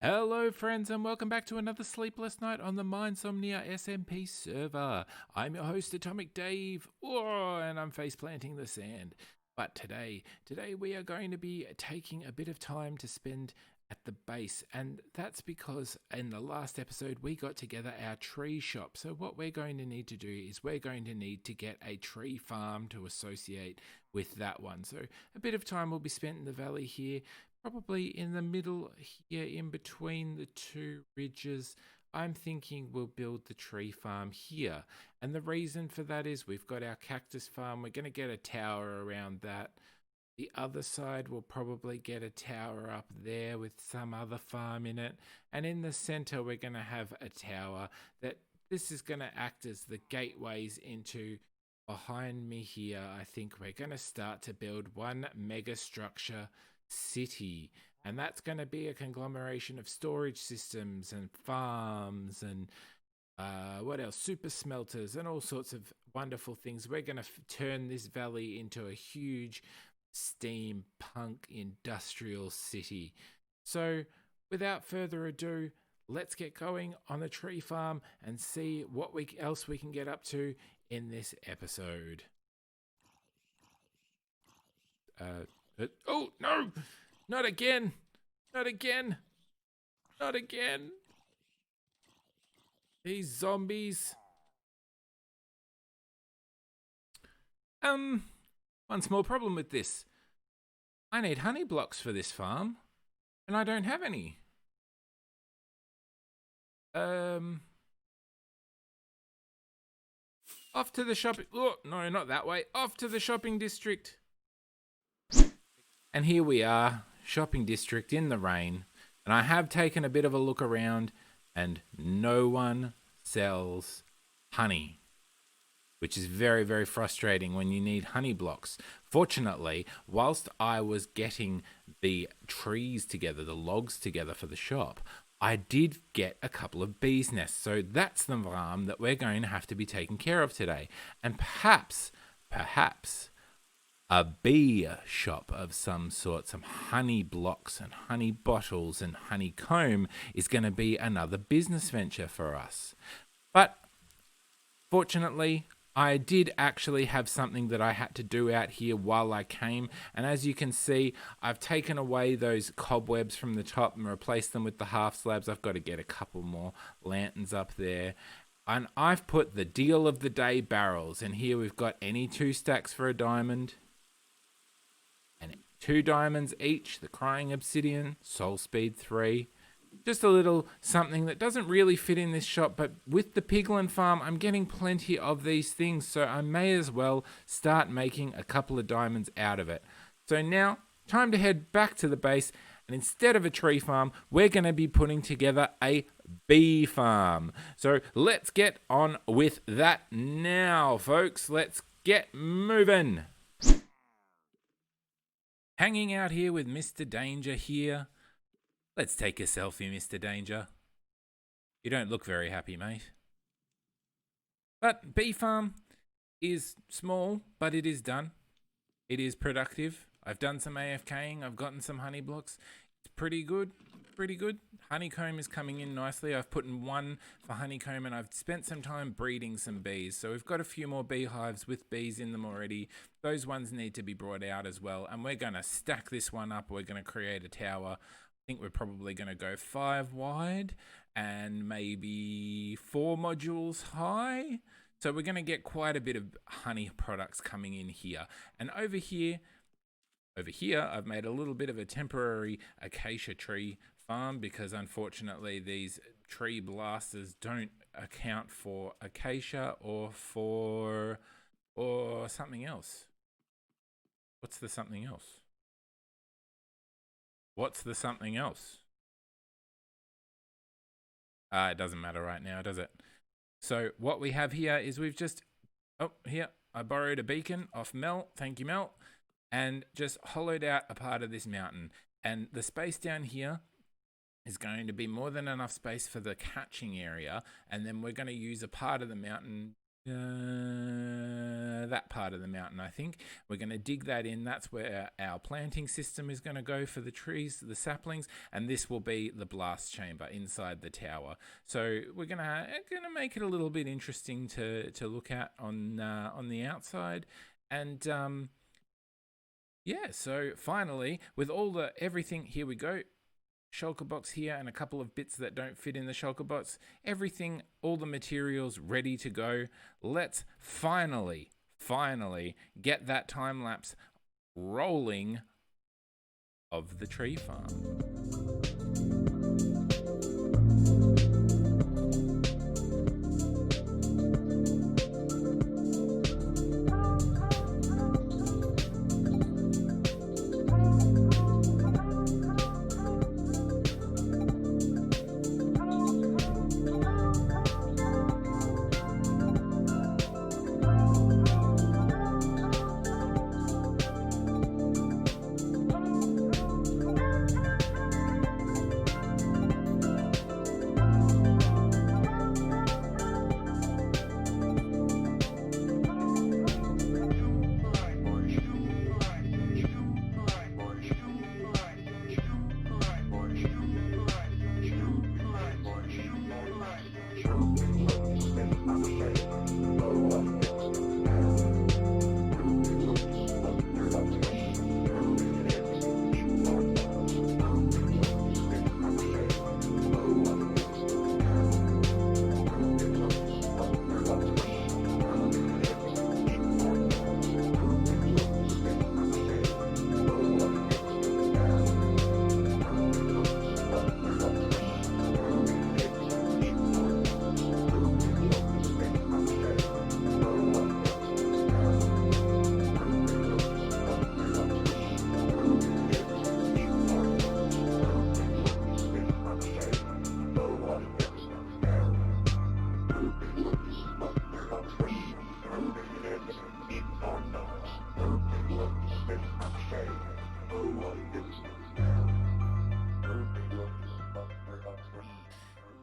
Hello friends and welcome back to another sleepless night on the Minesomnia SMP server. I'm your host Atomic Dave, and I'm face planting the sand. But today we are going to be taking a bit of time to spend at the base, and that's because in the last episode we got together our tree shop. So what we're going to need to do is we're going to need to get a tree farm to associate with that one. So a bit of time will be spent in the valley here, probably in the middle here, in between the two ridges. I'm thinking we'll build the tree farm here. And the reason for that is we've got our cactus farm. We're going to get a tower around that. The other side will probably get a tower up there with some other farm in it. And in the center, we're going to have a tower that this is going to act as the gateways into. Behind me here, I think we're going to start to build one mega structure city, and that's going to be a conglomeration of storage systems and farms and what else, super smelters and all sorts of wonderful things. We're going to turn this valley into a huge steampunk industrial city. So without further ado, let's get going on the tree farm and see what else we can get up to in this episode. Oh, no! Not again! Not again! Not again! These zombies. One small problem with this. I need honey blocks for this farm, and I don't have any. Off to the shopping... Oh, no, not that way. Off to the shopping district. And here we are, shopping district in the rain, and I have taken a bit of a look around, and no one sells honey, which is very, very frustrating when you need honey blocks. Fortunately, whilst I was getting the trees together, the logs together for the shop, I did get a couple of bees' nests, so that's the farm that we're going to have to be taking care of today. And perhaps a bee shop of some sort, some honey blocks and honey bottles and honeycomb is going to be another business venture for us. But fortunately, I did actually have something that I had to do out here while I came. And as you can see, I've taken away those cobwebs from the top and replaced them with the half slabs. I've got to get a couple more lanterns up there. And I've put the deal of the day barrels. And here we've got any 2 stacks for a diamond. And 2 diamonds each, the crying obsidian, soul speed 3. Just a little something that doesn't really fit in this shop, but with the piglin farm, I'm getting plenty of these things, so I may as well start making a couple of diamonds out of it. So now, time to head back to the base, and instead of a tree farm, we're going to be putting together a bee farm. So let's get on with that now, folks. Let's get moving. Hanging out here with Mr. Danger here. Let's take a selfie, Mr. Danger. You don't look very happy, mate. But bee farm is small, but it is done. It is productive. I've done some AFKing. I've gotten some honey blocks. It's pretty good. Pretty good. Honeycomb is coming in nicely. I've put in 1 for honeycomb, and I've spent some time breeding some bees. So we've got a few more beehives with bees in them already. Those ones need to be brought out as well. And we're going to stack this one up. We're going to create a tower. I think we're probably going to go 5 wide and maybe 4 modules high. So we're going to get quite a bit of honey products coming in here. And over here, I've made a little bit of a temporary acacia tree farm because unfortunately these tree blasters don't account for acacia or something else. What's the something else? What's the something else? It doesn't matter right now, does it? So what we have here is we've just... Oh, here, I borrowed a beacon off Mel. Thank you, Mel. And just hollowed out a part of this mountain. And the space down here is going to be more than enough space for the catching area. And then we're going to use a part of the mountain that part of the mountain, I think. We're going to dig that in. That's where our planting system is going to go for the trees, the saplings, and this will be the blast chamber inside the tower. So we're going to make it a little bit interesting to look at on the outside. And yeah, so finally, with all everything, here we go. Shulker box here and a couple of bits that don't fit in the shulker box. Everything, all the materials ready to go. Let's finally get that time lapse rolling of the tree farm.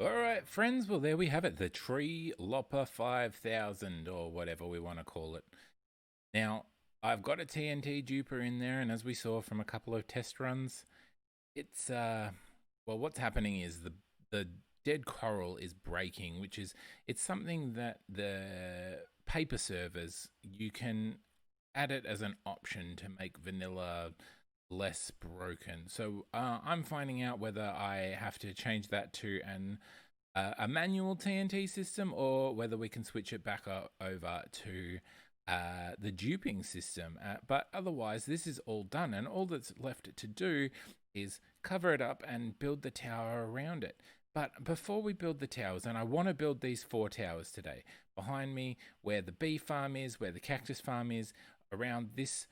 Alright friends, well there we have it, the Tree Lopper 5000 or whatever we want to call it. Now, I've got a TNT duper in there, and as we saw from a couple of test runs, it's, well, what's happening is the dead coral is breaking, which is, it's something that the paper servers, you can add it as an option to make vanilla less broken. So I'm finding out whether I have to change that to a manual TNT system, or whether we can switch it back over to the duping system. But otherwise, this is all done, and all that's left to do is cover it up and build the tower around it. But before we build the towers, and I want to build these 4 towers today, behind me where the bee farm is, where the cactus farm is, around this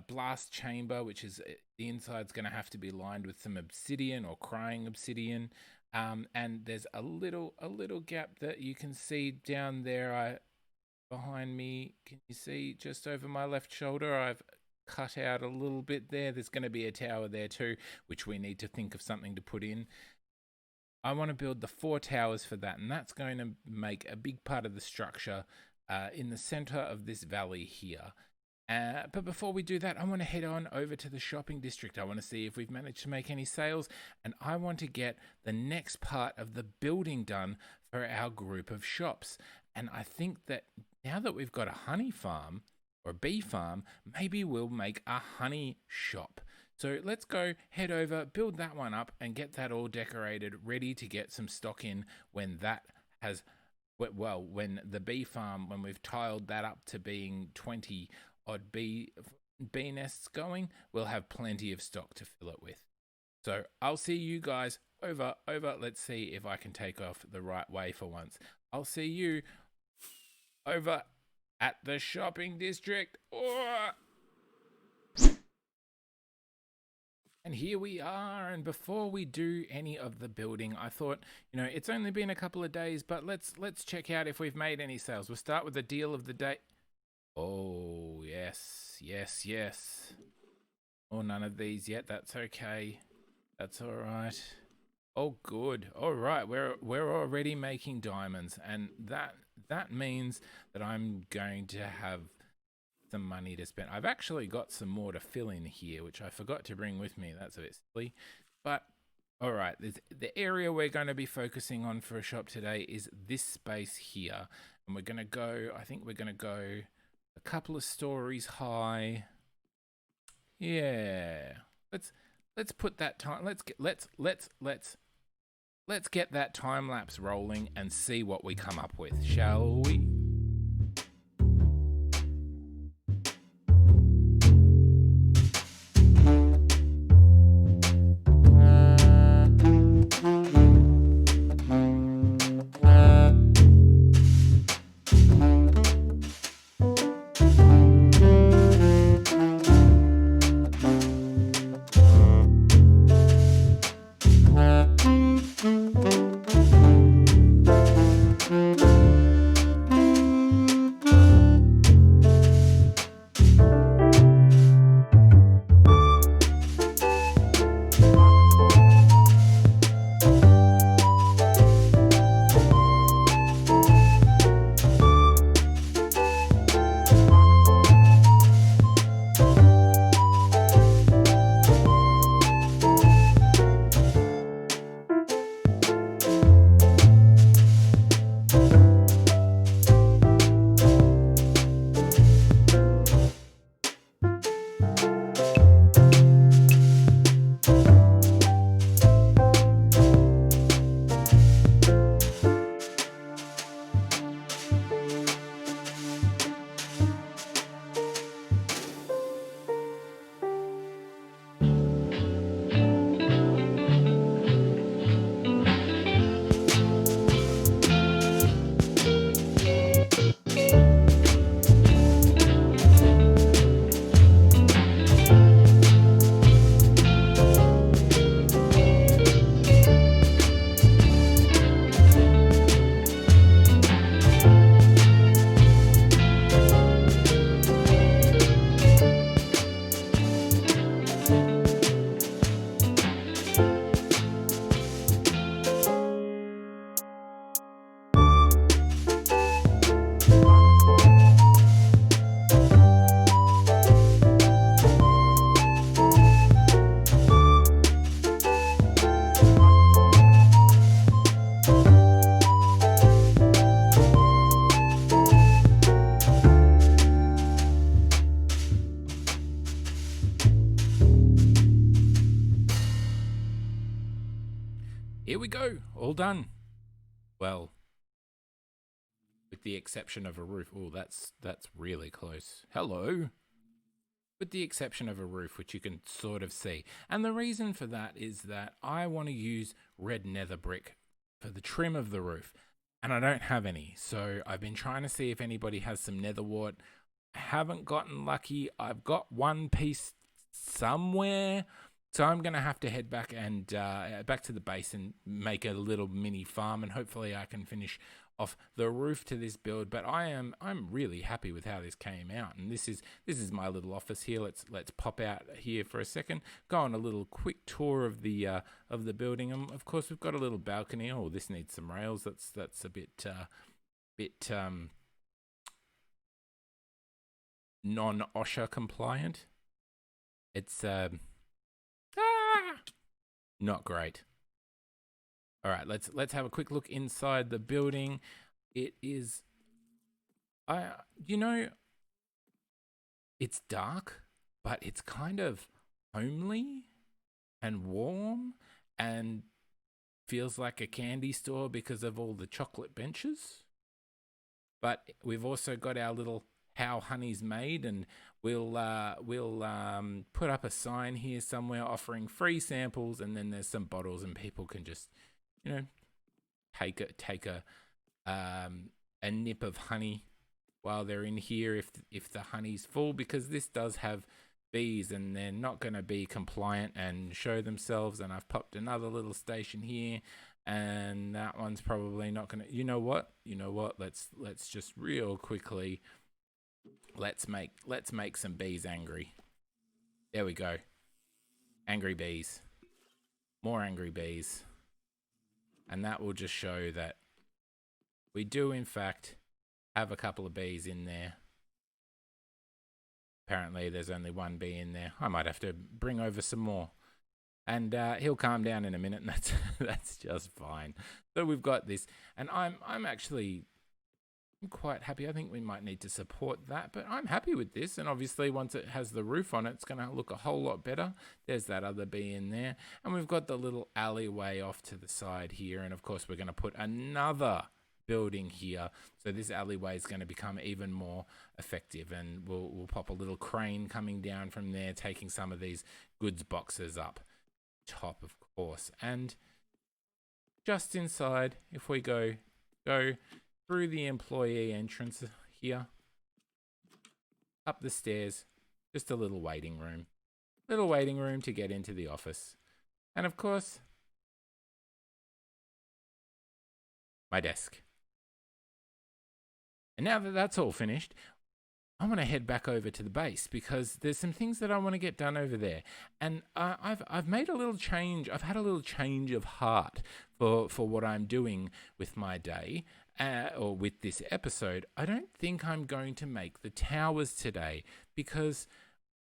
blast chamber, which is, the inside's going to have to be lined with some obsidian or crying obsidian, and there's a little gap that you can see down there behind me. Can you see just over my left shoulder? I've cut out a little bit there. There's going to be a tower there too, which we need to think of something to put in. I want to build the 4 towers for that, and that's going to make a big part of the structure in the center of this valley here. But before we do that, I want to head on over to the shopping district. I want to see if we've managed to make any sales, and I want to get the next part of the building done for our group of shops. And I think that now that we've got a honey farm or a bee farm, maybe we'll make a honey shop. So let's go head over, build that one up, and get that all decorated, ready to get some stock in when that has, well, when the bee farm, when we've tiled that up to being 20 odd bee nests going, we'll have plenty of stock to fill it with. So I'll see you guys over. Let's see if I can take off the right way for once. I'll see you over at the shopping district. And here we are, and before we do any of the building, I thought, you know, it's only been a couple of days, but let's check out if we've made any sales. We'll start with the deal of the day. Oh, yes. Oh, none of these yet. That's okay. That's all right. Oh, good. All right, we're already making diamonds, and that means that I'm going to have some money to spend. I've actually got some more to fill in here, which I forgot to bring with me. That's a bit silly. But, all right, the area we're going to be focusing on for a shop today is this space here. And we're going to go, I think we're going to go a couple of stories high. Yeah. Let's put that time, let's get that time lapse rolling and see what we come up with, shall we? Here we go, all done. Well, with the exception of a roof. Oh, that's really close. Hello. With the exception of a roof, which you can sort of see. And the reason for that is that I want to use red nether brick for the trim of the roof. And I don't have any. So I've been trying to see if anybody has some nether wart. I haven't gotten lucky. I've got one piece somewhere. So I'm going to have to head back and back to the base and make a little mini farm, and hopefully I can finish off the roof to this build. But I'm really happy with how this came out, and this is my little office here. Let's pop out here for a second, go on a little quick tour of the building. And of course we've got a little balcony. Oh, this needs some rails. That's a bit non-OSHA compliant. It's not great. All right, let's have a quick look inside the building. It is, it's dark, but it's kind of homely and warm and feels like a candy store because of all the chocolate benches. But we've also got our little How Honey's Made, and we'll put up a sign here somewhere offering free samples, and then there's some bottles, and people can just, take a nip of honey while they're in here if the honey's full, because this does have bees and they're not going to be compliant and show themselves. And I've popped another little station here, and that one's probably not going to. You know what? Let's just real quickly. Let's make some bees angry. There we go. Angry bees. More angry bees. And that will just show that we do in fact have a couple of bees in there. Apparently, there's only one bee in there. I might have to bring over some more. And he'll calm down in a minute, and that's just fine. So we've got this, and I'm actually quite happy. I think we might need to support that, but I'm happy with this. And obviously, once it has the roof on it, it's going to look a whole lot better. There's that other bee in there, and we've got the little alleyway off to the side here. And of course, we're going to put another building here, so this alleyway is going to become even more effective, and we'll pop a little crane coming down from there, taking some of these goods boxes up top, of course. And just inside, if we go through the employee entrance here, up the stairs, just a little waiting room to get into the office. And of course, my desk. And now that that's all finished, I want to head back over to the base, because there's some things that I want to get done over there. And I've made a little change. I've had a little change of heart for what I'm doing with my day, or with this episode. I don't think I'm going to make the towers today, because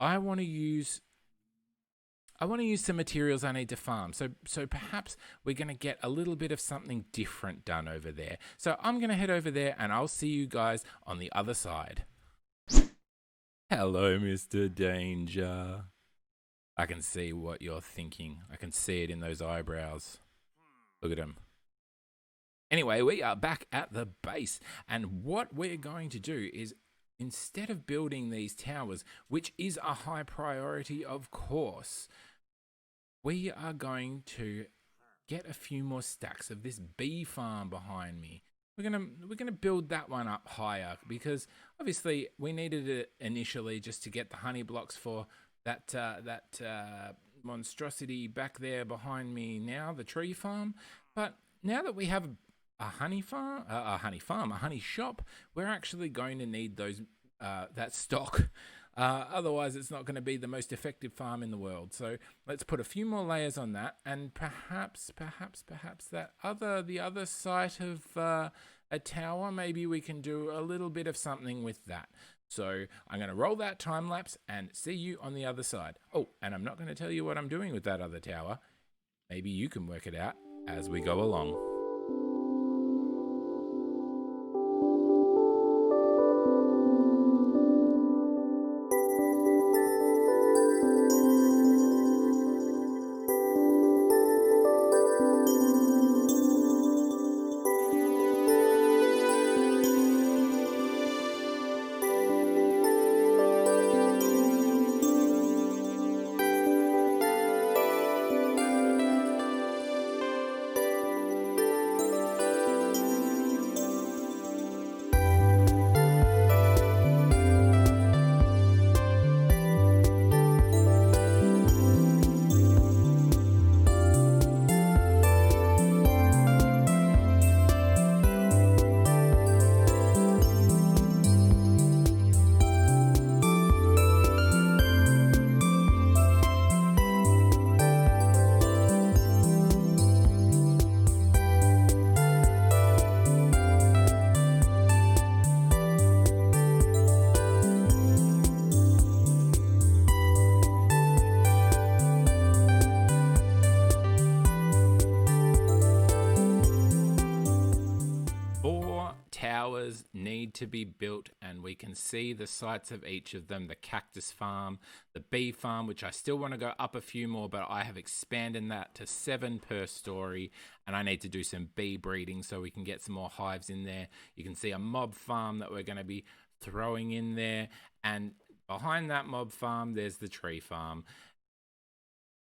I want to use some materials I need to farm. So perhaps we're going to get a little bit of something different done over there. So I'm going to head over there, and I'll see you guys on the other side. Hello, Mr. Danger. I can see what you're thinking. I can see it in those eyebrows. Look at him. Anyway, we are back at the base, and what we're going to do is, instead of building these towers, which is a high priority, of course, we are going to get a few more stacks of this bee farm behind me. We're gonna build that one up higher, because obviously we needed it initially just to get the honey blocks for that monstrosity back there behind me now, the tree farm. But now that we have a honey shop, we're actually going to need those that stock. Otherwise, it's not going to be the most effective farm in the world. So let's put a few more layers on that, and perhaps the other site of a tower, maybe we can do a little bit of something with that. So I'm going to roll that time lapse and see you on the other side. Oh, and I'm not going to tell you what I'm doing with that other tower. Maybe you can work it out as we go along. Need to be built, and we can see the sites of each of them: the cactus farm, the bee farm, which I still want to go up a few more, but I have expanded that to 7 per story, and I need to do some bee breeding so we can get some more hives in there. You can see a mob farm that we're going to be throwing in there, and behind that mob farm there's the tree farm.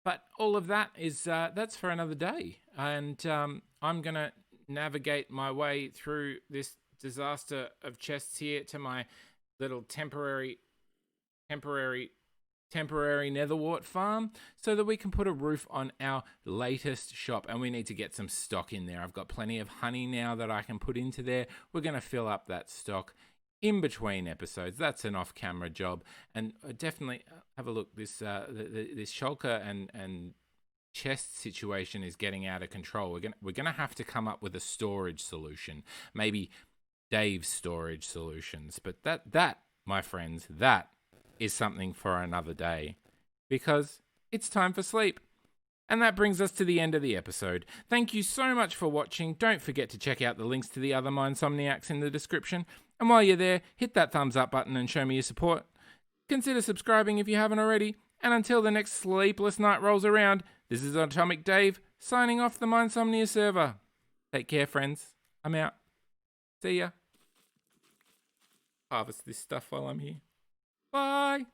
But all of that is that's for another day, and I'm going to navigate my way through this disaster of chests here to my little temporary netherwart farm, so that we can put a roof on our latest shop. And we need to get some stock in there. I've got plenty of honey now that I can put into there. We're going to fill up that stock in between episodes. That's an off-camera job. And definitely have a look. This this shulker and chest situation is getting out of control. We're gonna have to come up with a storage solution. Maybe Dave's storage solutions. But that, my friends, that is something for another day, because it's time for sleep. And that brings us to the end of the episode. Thank you so much for watching. Don't forget to check out the links to the other Minesomniacs in the description. And while you're there, hit that thumbs up button and show me your support. Consider subscribing if you haven't already. And until the next sleepless night rolls around, this is Atomic Dave, signing off the Minesomnia server. Take care, friends. I'm out. See ya. Harvest this stuff while I'm here. Bye.